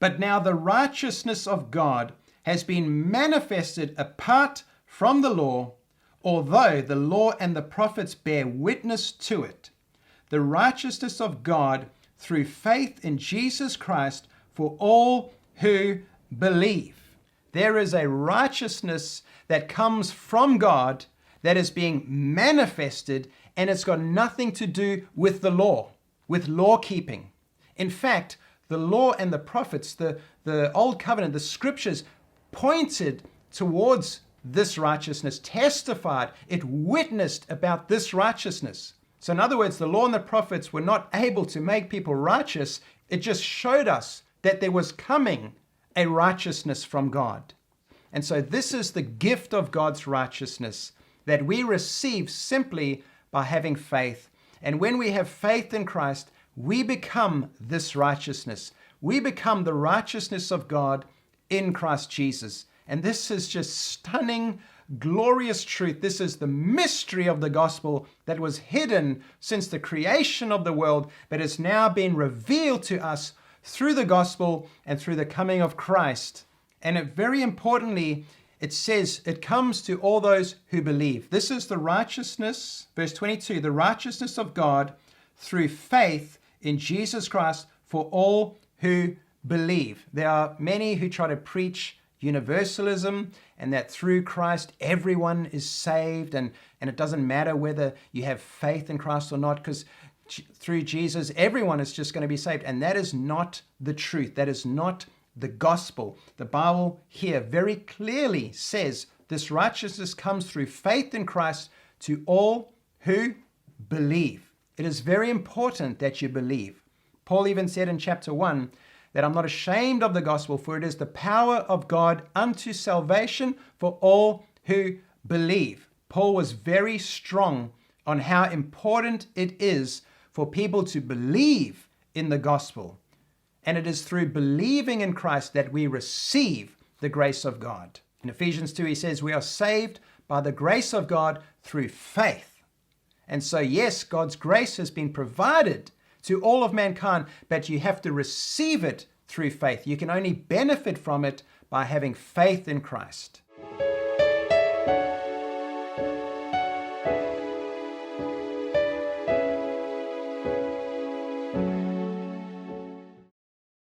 But now the righteousness of God has been manifested apart from the law, although the law and the prophets bear witness to it. The righteousness of God through faith in Jesus Christ for all who believe. There is a righteousness that comes from God that is being manifested, and it's got nothing to do with the law, with law keeping. In fact, the law and the prophets, the Old Covenant, the scriptures pointed towards this righteousness, testified, it witnessed about this righteousness. So in other words, the law and the prophets were not able to make people righteous. It just showed us that there was coming a righteousness from God. And so this is the gift of God's righteousness that we receive simply by having faith. And when we have faith in Christ, we become this righteousness. We become the righteousness of God in Christ Jesus. And this is just stunning, glorious truth. This is the mystery of the gospel that was hidden since the creation of the world, but has now been revealed to us through the gospel and through the coming of Christ. And very importantly, it says it comes to all those who believe. This is the righteousness, verse 22, the righteousness of God through faith in Jesus Christ for all who believe. There are many who try to preach universalism and that through Christ everyone is saved, and it doesn't matter whether you have faith in Christ or not, because through Jesus everyone is just going to be saved. And that is not the truth. That is not the gospel. The Bible here very clearly says this righteousness comes through faith in Christ to all who believe. It is very important that you believe. Paul even said in chapter 1 that I'm not ashamed of the gospel, for it is the power of God unto salvation for all who believe. Paul was very strong on how important it is for people to believe in the gospel. And it is through believing in Christ that we receive the grace of God. In Ephesians 2, he says, we are saved by the grace of God through faith. And so, yes, God's grace has been provided to all of mankind, but you have to receive it through faith. You can only benefit from it by having faith in Christ.